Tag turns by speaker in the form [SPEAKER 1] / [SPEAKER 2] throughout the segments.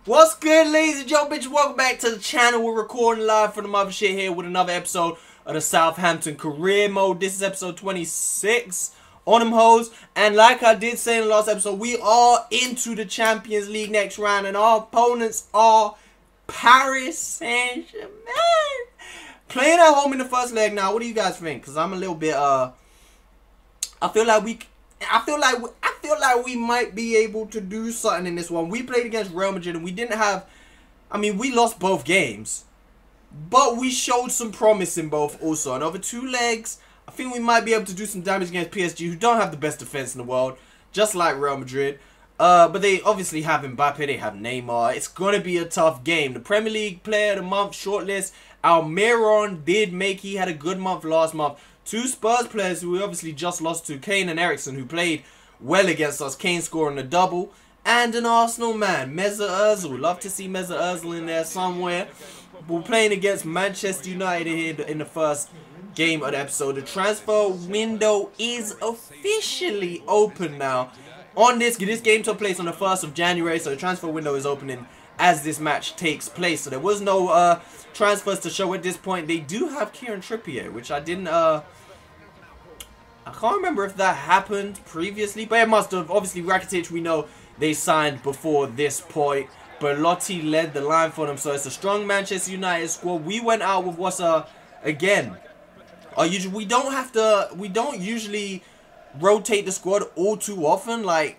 [SPEAKER 1] What's good, ladies and gentlemen? Welcome back to the channel. We're recording live from the mothership here with another episode of the Southampton career mode. This is episode 26 on them hoes. And like I did say in the last episode, we are into the Champions League next round, and our opponents are Paris Saint-Germain. Playing at home in the first leg now. What do you guys think? Because I'm a little bit I feel like we might be able to do something in this one. We played against Real Madrid and we didn't have, we lost both games, but we showed some promise in both also. And over two legs, I think we might be able to do some damage against PSG, who don't have the best defense in the world, just like Real Madrid. But they obviously have Mbappe, they have Neymar. It's going to be a tough game. The Premier League Player of the Month shortlist, Almiron did make, he had a good month last month. Two Spurs players who we obviously just lost to, Kane and Eriksen, who played well against us. Kane scoring a double. And an Arsenal man, Mesut Ozil. Love to see Mesut Ozil in there somewhere. We're playing against Manchester United here in the first game of the episode. The transfer window is officially open now. On this game took place on the 1st of January, so the transfer window is opening as this match takes place. So there was no transfers to show at this point. They do have Kieran Trippier, which I didn't I can't remember if that happened previously, but it must have. Obviously, Rakitic, we know they signed before this point. Belotti led the line for them, so it's a strong Manchester United squad. We went out with what's again, we don't usually rotate the squad all too often. Like,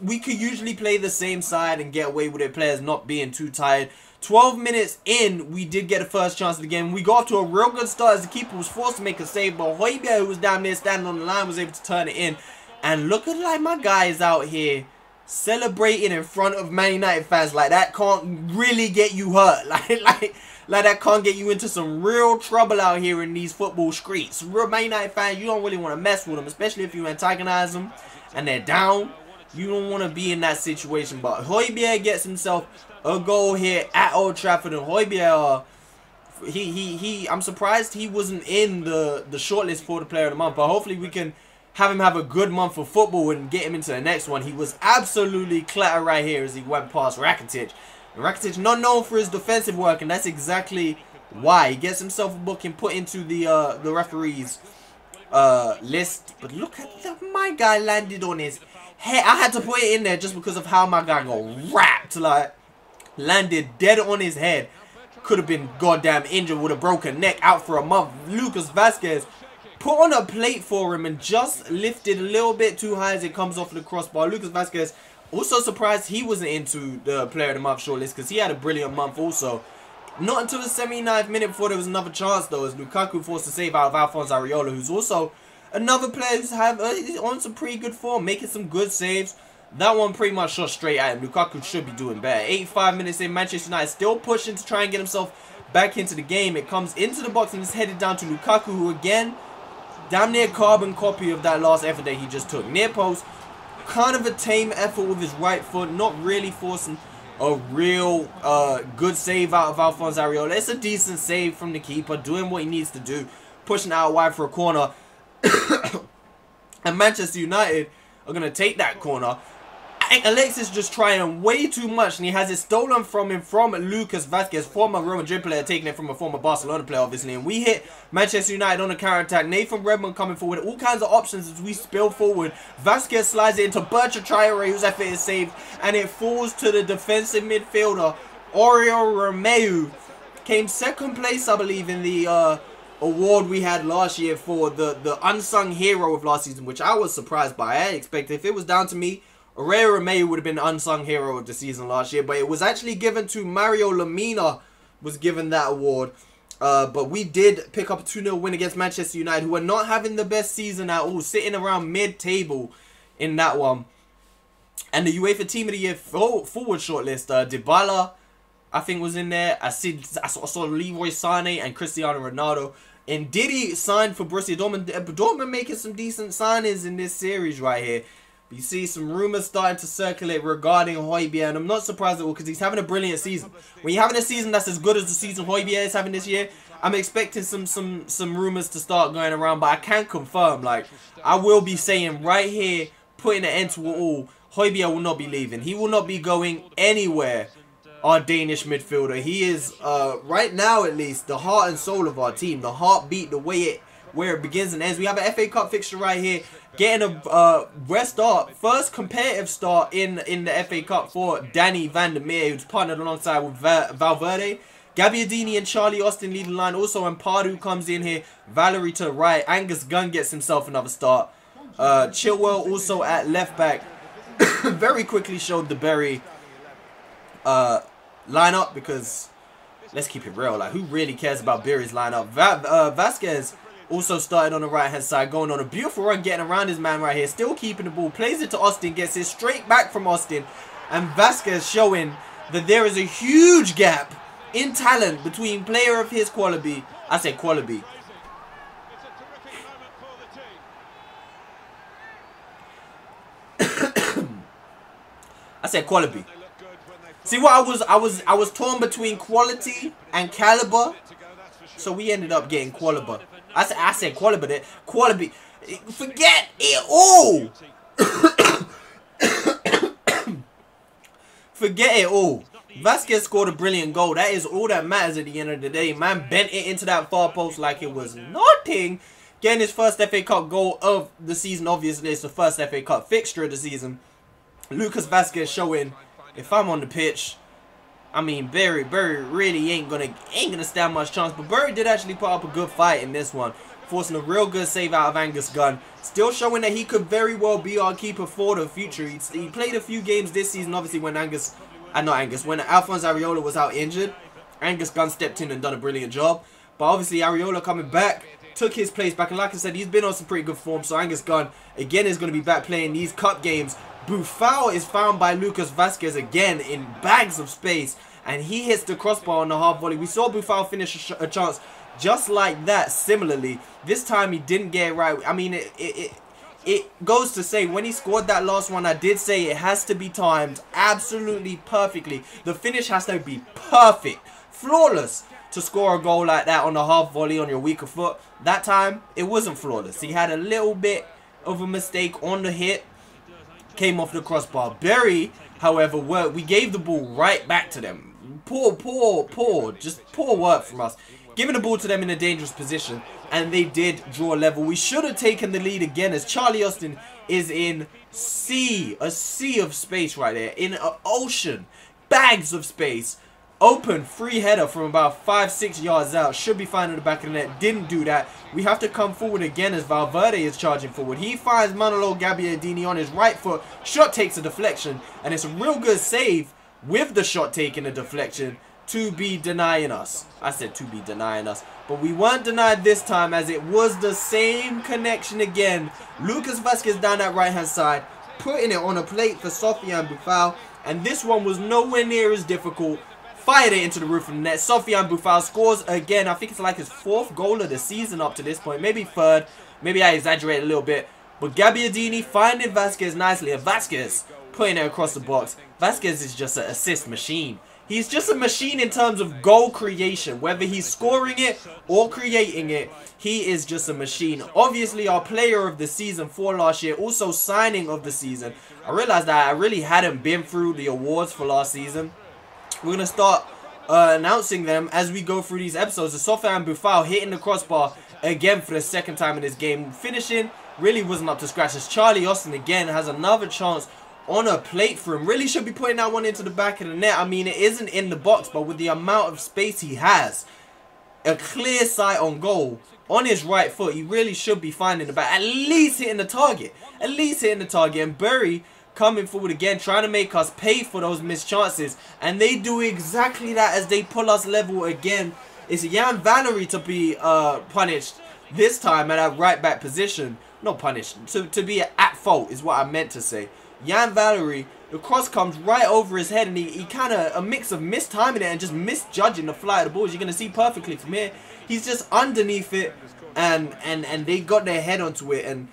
[SPEAKER 1] we could usually play the same side and get away with it, players not being too tired. 12 minutes in, we did get a first chance of the game. We got off to a real good start as the keeper was forced to make a save, but Højbjerg, who was down there standing on the line, was able to turn it in. And look at like my guys out here celebrating in front of Man United fans. Like, that can't really get you hurt. Like that can't get you into some real trouble out here in these football streets. Real Man United fans, you don't really want to mess with them, especially if you antagonize them and they're down. You don't want to be in that situation. But Højbjerg gets himself a goal here at Old Trafford, and Højbjerg, I'm surprised he wasn't in the shortlist for the Player of the Month. But hopefully we can have him have a good month for football and get him into the next one. He was absolutely clatter right here as he went past Rakitic. And Rakitic not known for his defensive work, and that's exactly why he gets himself a booking put into the referees list. But look at that, my guy landed on his head. I had to put it in there just because of how my guy got wrapped. Like, landed dead on his head. Could have been goddamn injured with a broken neck, out for a month. Lucas Vazquez put on a plate for him and just lifted a little bit too high as it comes off the crossbar. Lucas Vazquez, also surprised he wasn't into the Player of the Month shortlist because he had a brilliant month also. Not until the 79th minute before there was another chance though, as Lukaku forced a save out of Alphonse Areola, who's also another player who's on some pretty good form, making some good saves. That one pretty much shot straight at him. Lukaku should be doing better. 85 minutes in, Manchester United still pushing to try and get himself back into the game. It comes into the box and is headed down to Lukaku, who again, damn near carbon copy of that last effort that he just took. Near post, kind of a tame effort with his right foot, not really forcing a real good save out of Alphonse Areola. It's a decent save from the keeper, doing what he needs to do, pushing out wide for a corner. And Manchester United are going to take that corner. Alexis just trying way too much, and he has it stolen from him from Lucas Vazquez, former Real Madrid player, taking it from a former Barcelona player, obviously. And we hit Manchester United on a counter-attack. Nathan Redmond coming forward, all kinds of options as we spill forward. Vazquez slides it into Bertrand Traore, whose effort is saved, and it falls to the defensive midfielder, Oriol Romeu. Came second place, I believe, in the award we had last year for the unsung hero of last season, which I was surprised by. I expected, if it was down to me, Oriol Romeu would have been the unsung hero of the season last year, but it was actually given to Mario Lemina, was given that award. But we did pick up a 2-0 win against Manchester United, who are not having the best season at all, sitting around mid-table in that one. And the UEFA Team of the Year forward shortlist, Dybala, I think, was in there. I saw Leroy Sané and Cristiano Ronaldo. And Diddy signed for Borussia Dortmund. Dortmund making some decent signings in this series right here. You see some rumors starting to circulate regarding Højbjerg, and I'm not surprised at all because he's having a brilliant season. When you're having a season that's as good as the season Højbjerg is having this year, I'm expecting some rumors to start going around, but I can confirm, like, I will be saying right here, putting an end to it all, Højbjerg will not be leaving. He will not be going anywhere. Our Danish midfielder. He is, right now at least, the heart and soul of our team. The heartbeat, the way where it begins and ends. We have an FA Cup fixture right here. Getting a first competitive start in the FA Cup for Danny van der Meer, who's partnered alongside with Valverde. Gabbiadini and Charlie Austin lead the line. Also, when Pardew comes in here, Valerie to the right. Angus Gunn gets himself another start. Chilwell also at left back. Very quickly showed the Berry lineup, because let's keep it real. Like, who really cares about Berry's lineup? Vasquez also started on the right hand side, going on a beautiful run, getting around his man right here. Still keeping the ball. Plays it to Austin. Gets it straight back from Austin. And Vasquez showing that there is a huge gap in talent between player of his quality. I said quality. I said quality. See what I was torn between quality and caliber. So we ended up getting qualiber. I said qualiber. Quality. Forget it all. Forget it all. Vasquez scored a brilliant goal. That is all that matters at the end of the day. Man bent it into that far post like it was nothing. Getting his first FA Cup goal of the season. Obviously, it's the first FA Cup fixture of the season. Lucas Vasquez showing, if I'm on the pitch, I mean, Berry really ain't gonna stand much chance. But Berry did actually put up a good fight in this one, forcing a real good save out of Angus Gunn. Still showing that he could very well be our keeper for the future. He played a few games this season, obviously, when when Alphonse Areola was out injured. Angus Gunn stepped in and done a brilliant job. But obviously, Areola coming back took his place back. And like I said, he's been on some pretty good form. So Angus Gunn, again, is going to be back playing these cup games. Buffal is found by Lucas Vasquez again in bags of space. And he hits the crossbar on the half volley. We saw Buffal finish a chance just like that similarly. This time he didn't get it right. I mean, it goes to say, when he scored that last one, I did say it has to be timed absolutely perfectly. The finish has to be perfect, flawless, to score a goal like that on the half volley on your weaker foot. That time, it wasn't flawless. He had a little bit of a mistake on the hit. Came off the crossbar. Berry, however, we gave the ball right back to them. Just poor work from us. Giving the ball to them in a dangerous position. And they did draw a level. We should have taken the lead again, as Charlie Austin is in a sea of space right there. In an ocean. Bags of space. Open free header from about 5-6 yards out. Should be finding the back of the net. Didn't do that. We have to come forward again as Valverde is charging forward. He finds Manolo Gabbiadini on his right foot. Shot takes a deflection. And it's a real good save with the shot taking a deflection to be denying us. I said to be denying us. But we weren't denied this time, as it was the same connection again. Lucas Vasquez down that right hand side, putting it on a plate for Sofiane Buffal. And this one was nowhere near as difficult. Fired it into the roof of the net. Sofiane Buffal scores again. I think it's like his 4th goal of the season up to this point. Maybe 3rd. Maybe I exaggerated a little bit. But Gabbiadini finding Vasquez nicely. And Vasquez putting it across the box. Vasquez is just an assist machine. He's just a machine in terms of goal creation. Whether he's scoring it or creating it, he is just a machine. Obviously, our player of the season for last year. Also signing of the season. I realized that I really hadn't been through the awards for last season. We're going to start announcing them as we go through these episodes. The Sofiane Buffal hitting the crossbar again for the 2nd time in this game. Finishing really wasn't up to scratch, as Charlie Austin again has another chance on a plate for him. Really should be putting that one into the back of the net. I mean, it isn't in the box, but with the amount of space he has, a clear sight on goal on his right foot, he really should be finding the back. At least hitting the target. At least hitting the target. And Berry coming forward again, trying to make us pay for those missed chances. And they do exactly that as they pull us level again. It's Jan Valerie to be punished this time at that right back position. Not punished. To be at fault is what I meant to say. Jan Valerie, the cross comes right over his head, and he kind of, a mix of mistiming it and just misjudging the fly of the ball. As you're going to see perfectly from here, he's just underneath it, and they got their head onto it. And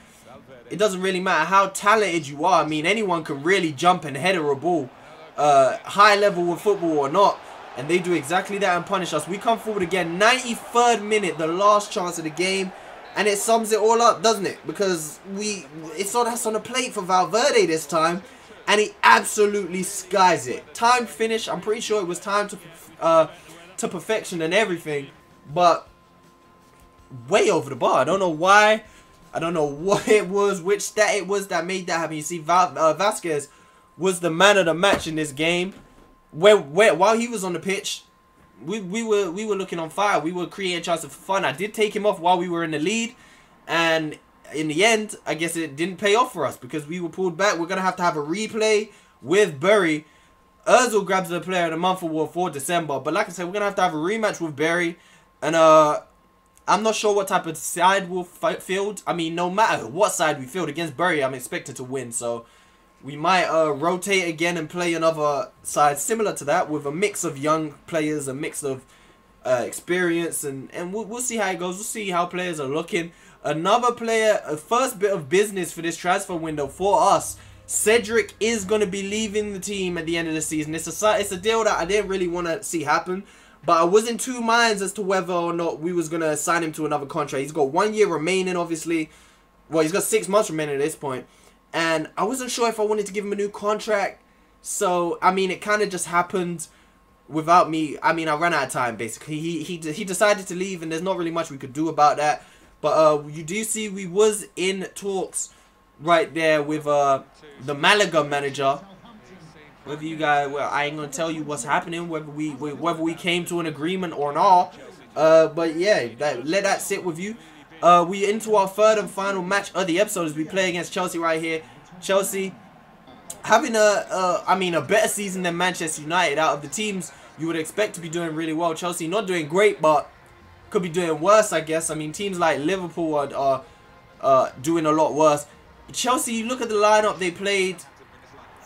[SPEAKER 1] it doesn't really matter how talented you are. I mean, anyone can really jump and header a ball, high level with football or not. And they do exactly that and punish us. We come forward again, 93rd minute, the last chance of the game. And it sums it all up, doesn't it? Because that's on a plate for Valverde this time. and he absolutely skies it. Time finish, I'm pretty sure it was time to perfection and everything, but way over the bar. I don't know why. I don't know what it was, which stat it was that made that happen. You see, Vasquez was the man of the match in this game. While he was on the pitch, we were looking on fire. We were creating chances for fun. I did take him off while we were in the lead, and in the end, I guess it didn't pay off for us because we were pulled back. We're gonna have to have a replay with Bury. Ozil grabs the player of the month award for December, but like I said, we're gonna have a rematch with Bury, and I'm not sure what type of side we'll field. I mean, no matter what side we field against Bury, I'm expected to win. So we might rotate again and play another side similar to that with a mix of young players, a mix of experience, and we'll see how it goes. We'll see how players are looking. Another player, a first bit of business for this transfer window for us. Cedric is going to be leaving the team at the end of the season. It's a deal that I didn't really want to see happen. But I was in two minds as to whether or not we was going to assign him to another contract. He's got 1 year remaining, obviously. Well, he's got 6 months remaining at this point. And I wasn't sure if I wanted to give him a new contract. So, I mean, it kind of just happened without me. I mean, I ran out of time, basically. He decided to leave, and there's not really much we could do about that. But you do see we was in talks right there with the Malaga manager. Whether you guys, well, I ain't gonna tell you what's happening, whether we came to an agreement or not. But yeah, let that sit with you. We into our third and final match of the episode as we play against Chelsea right here. Chelsea having a better season than Manchester United. Out of the teams you would expect to be doing really well, Chelsea not doing great, but could be doing worse, I guess. I mean, teams like Liverpool are doing a lot worse. Chelsea, you look at the lineup they played.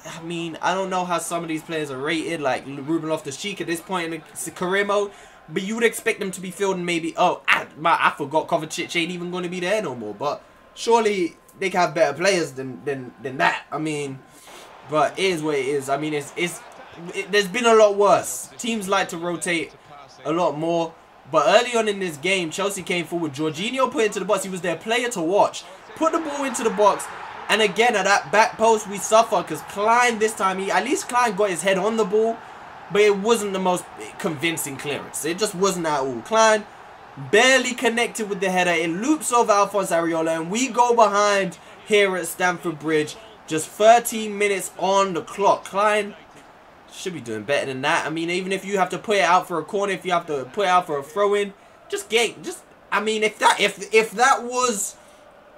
[SPEAKER 1] I mean, I don't know how some of these players are rated, like Ruben Loftus-Cheek at this point in the career mode, but you would expect them to be fielding maybe, oh, I forgot Kovacic ain't even going to be there no more, but surely they can have better players than that. I mean, but it is what it is. I mean, there's been a lot worse. Teams like to rotate a lot more, but early on in this game, Chelsea came forward. Jorginho put into the box. He was their player to watch. Put the ball into the box. And again, at that back post, we suffer because Klein this time, at least Klein got his head on the ball, but it wasn't the most convincing clearance. It just wasn't at all. Klein barely connected with the header. It loops over Alphonse Areola, and we go behind here at Stamford Bridge. Just 13 minutes on the clock. Klein should be doing better than that. I mean, even if you have to put it out for a corner, if you have to put it out for a throw-in, I mean, if that was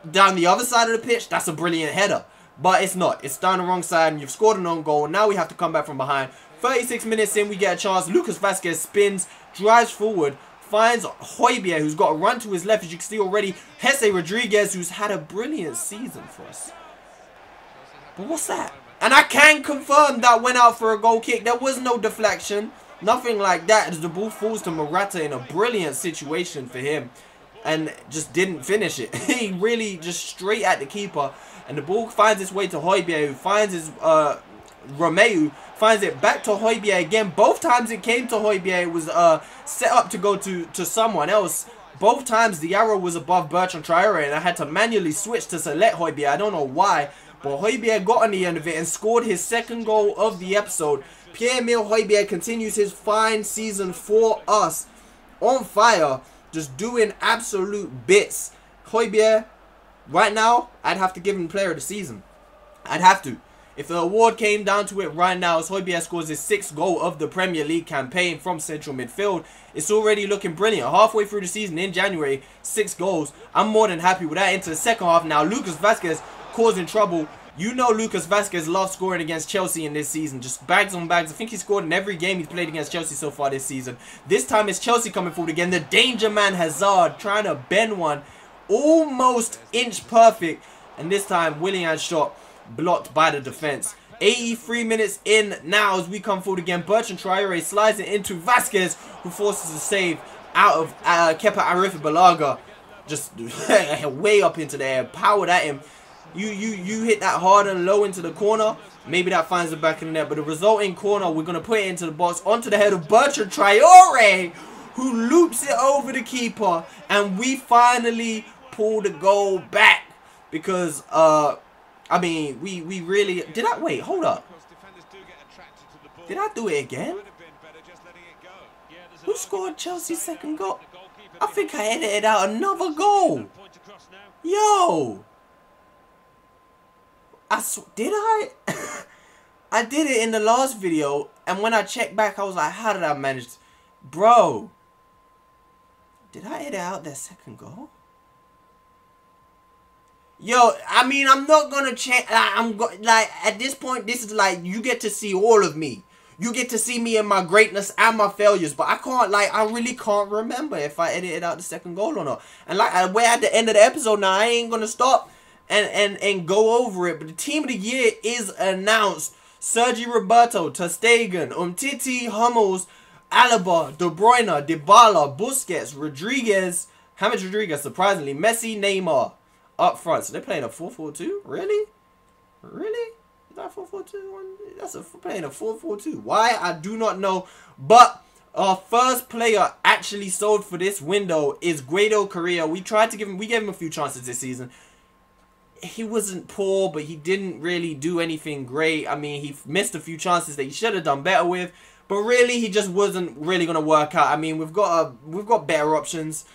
[SPEAKER 1] down the other side of the pitch, that's a brilliant header. But it's not. It's down the wrong side, and you've scored an own goal. Now we have to come back from behind. 36 minutes in, we get a chance. Lucas Vasquez spins, drives forward, finds Højbjerg, who's got a run to his left, as you can see already. Jesse Rodriguez, who's had a brilliant season for us. But what's that? And I can confirm that went out for a goal kick. There was no deflection. Nothing like that, as the ball falls to Morata in a brilliant situation for him. And just didn't finish it. He really just straight at the keeper. And the ball finds its way to Højbjerg, who finds his Romeu, finds it back to Højbjerg again. Both times it came to Højbjerg, it was set up to go to someone else. Both times the arrow was above Bertrand Traore, and I had to manually switch to select Højbjerg. I don't know why, but Højbjerg got on the end of it and scored his second goal of the episode. Pierre-Emile Højbjerg continues his fine season for us. On fire. Just doing absolute bits. Højbjerg, right now, I'd have to give him player of the season. I'd have to. If the award came down to it right now, as Højbjerg scores his 6th goal of the Premier League campaign from central midfield, it's already looking brilliant. Halfway through the season in January, 6 goals. I'm more than happy with that. Into the second half now, Lucas Vasquez causing trouble. You know Lucas Vasquez loves scoring against Chelsea in this season. Just bags on bags. I think he scored in every game he's played against Chelsea so far this season. This time it's Chelsea coming forward again. The danger man Hazard trying to bend one. Almost inch perfect. And this time Willian's shot blocked by the defense. 83 minutes in now as we come forward again. Bertrand Traore slides it into Vasquez, who forces a save out of Kepa Arrizabalaga. Just way up into the air. Powered at him. You hit that hard and low into the corner. Maybe that finds the back of the net. But the resulting corner, we're going to put it into the box. Onto the head of Bertrand Traore, who loops it over the keeper. And we finally pull the goal back. Because I mean, we really... Did I... Wait, hold up. Did I do it again? Who scored Chelsea's second goal? I think I edited out another goal. Yo. Did I? I did it in the last video, and when I checked back, I was like, how did I manage to... Bro. Did I edit out their second goal? Yo, I mean, I'm not gonna check. Like, at this point, this is like, you get to see all of me. You get to see me and my greatness and my failures, but I can't, like, I really can't remember if I edited out the second goal or not. And like, we're at the end of the episode now. I ain't gonna stop and go over it. But the team of the year is announced. Sergi Roberto, Ter Stegen, Umtiti, Hummels, Alaba, De Bruyne, Dybala, Busquets, Rodriguez, James Rodriguez, surprisingly, Messi, Neymar up front. So they're playing a 4-4-2? Really? Really? Is that 4-4-2? That's playing a 4-4-2. Why? I do not know. But our first player actually sold for this window is Guido Correa. We tried to give him, we gave him a few chances this season. He wasn't poor, but he didn't really do anything great. I mean, he missed a few chances that he should have done better with. But really, he just wasn't really going to work out. I mean, we've got better options.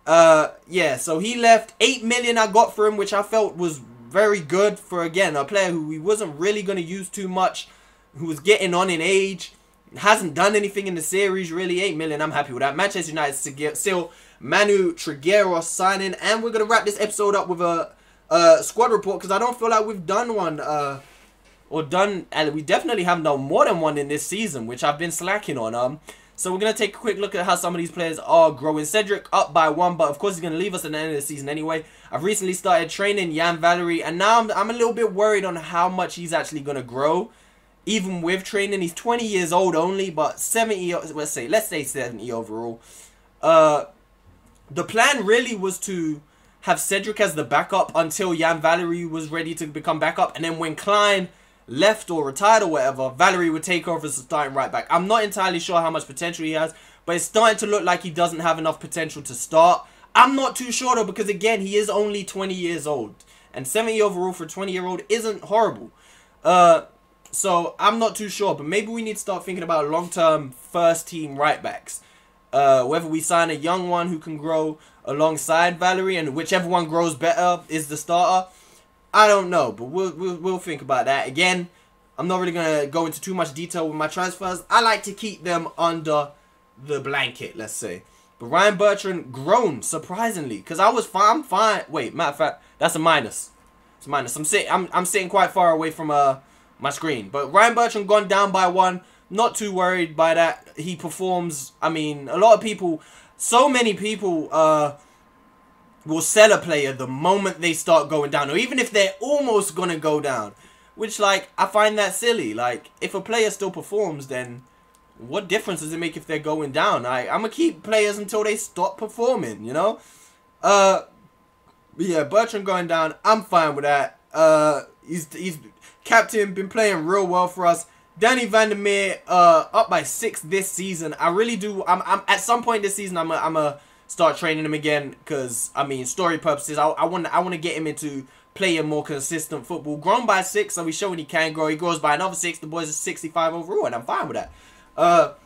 [SPEAKER 1] Yeah, so he left. 8 million I got for him, which I felt was very good for, again, a player who he wasn't really going to use too much, who was getting on in age, hasn't done anything in the series, really. 8 million, I'm happy with that. Manchester United still Manu Trigueros signing, and we're going to wrap this episode up with a squad report, because I don't feel like we've done one, and we definitely haven't done more than one in this season, which I've been slacking on. So we're going to take a quick look at how some of these players are growing. Cedric up by 1, but of course he's going to leave us at the end of the season anyway. I've recently started training Jan Valery, and now I'm a little bit worried on how much he's actually going to grow. Even with training, he's 20 years old only, but 70, let's say 70 overall. The plan really was to have Cedric as the backup until Jan Valery was ready to become backup, and then when Klein left or retired or whatever, Valery would take over as the starting right back. I'm not entirely sure how much potential he has, but it's starting to look like he doesn't have enough potential to start. I'm not too sure though, because again, he is only 20 years old, and 70 overall for a 20-year-old isn't horrible. So I'm not too sure, but maybe we need to start thinking about long-term first-team right backs. Whether we sign a young one who can grow alongside Valery, and whichever one grows better is the starter. I don't know, but we'll think about that. Again, I'm not really going to go into too much detail with my transfers. I like to keep them under the blanket, let's say. But Ryan Bertrand grown, surprisingly, because I'm fine. Wait, matter of fact, that's a minus. It's a minus. I'm sitting quite far away from my screen. But Ryan Bertrand gone down by 1. Not too worried by that. He performs. I mean, a lot of people, so many people will sell a player the moment they start going down, or even if they're almost going to go down, which, like, I find that silly. Like, if a player still performs, then what difference does it make if they're going down? I'm going to keep players until they stop performing, you know? Yeah, Bertrand going down, I'm fine with that. He's captain, been playing real well for us. Danny Van der Meer, up by 6 this season. I really do. I'm at some point this season, I'm a start training him again, because I mean, story purposes, I want to get him into playing more consistent football. Grown by 6, so he's showing he can grow. He grows by another 6. The boys are 65 overall, and I'm fine with that.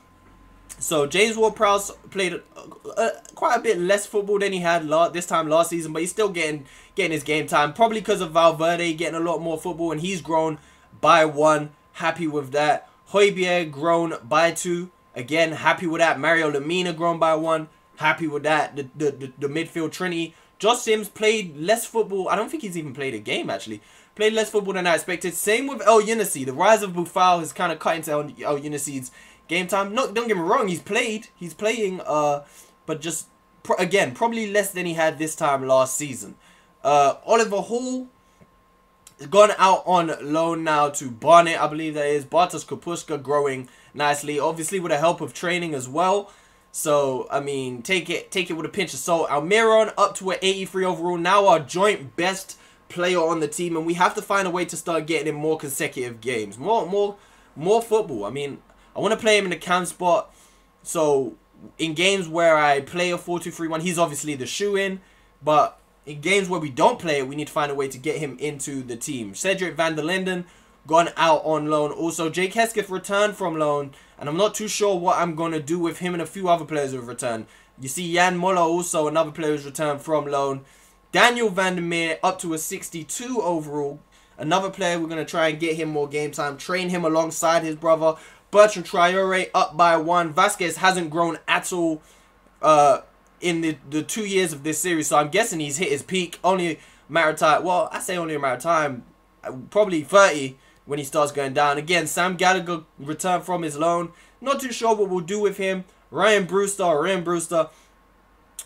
[SPEAKER 1] So James Ward-Prowse played quite a bit less football than he had this time last season, but he's still getting his game time, probably because of Valverde getting a lot more football, and he's grown by 1. Happy with that. Højbjerg grown by 2. Again, happy with that. Mario Lemina grown by 1. Happy with that. The midfield trinity. Josh Sims played less football. I don't think he's even played a game, actually. Played less football than I expected. Same with El Younousi. The rise of Boufal has kind of cut into El Younousi's game time. No, don't get me wrong. He's playing, but just, again, probably less than he had this time last season. Oliver Hall gone out on loan now to Barnet, I believe that is. Bartosz Kapuska growing nicely, obviously with the help of training as well. So, I mean, take it with a pinch of salt. Almiron up to an 83 overall, now our joint best player on the team, and we have to find a way to start getting him more consecutive games, more football. I mean, I want to play him in the cam spot, so in games where I play a 4-2-3-1, he's obviously the shoe-in, but in games where we don't play it, we need to find a way to get him into the team. Cedric van der Linden gone out on loan. Also, Jake Hesketh returned from loan, and I'm not too sure what I'm going to do with him and a few other players who have returned. You see Jan Muller, also another player who's returned from loan. Daniel van der Meer up to a 62 overall. Another player, we're going to try and get him more game time, train him alongside his brother. Bertrand Traore up by 1. Vasquez hasn't grown at all in the 2 years of this series, so I'm guessing he's hit his peak. Only a matter of time. Well, I say only a matter of time. Probably 30 when he starts going down. Again, Sam Gallagher returned from his loan. Not too sure what we'll do with him. Ryan Brewster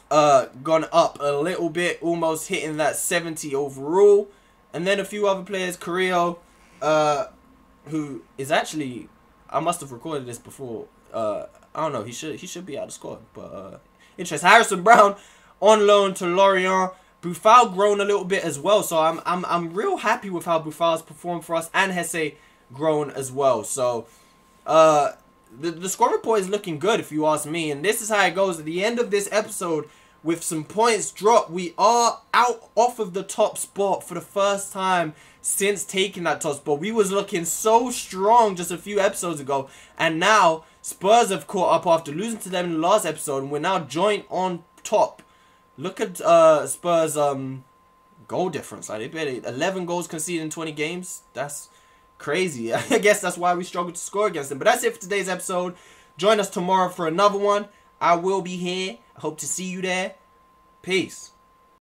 [SPEAKER 1] gone up a little bit, almost hitting that 70 overall. And then a few other players, Carrillo, who is actually, I must have recorded this before. I don't know, he should be out of the squad, but interesting. Harrison Brown on loan to Lorient. Buffal grown a little bit as well, so I'm real happy with how Buffal's performed for us, and Hesse grown as well. So the score report is looking good, if you ask me, and this is how it goes at the end of this episode. With some points dropped, we are out off of the top spot for the first time since taking that top spot. We was looking so strong just a few episodes ago, and now Spurs have caught up after losing to them in the last episode, and we're now joint on top. Look at Spurs' goal difference. Like, they barely 11 goals conceded in 20 games. That's crazy. I guess that's why we struggle to score against them. But that's it for today's episode. Join us tomorrow for another one. I will be here. I hope to see you there. Peace.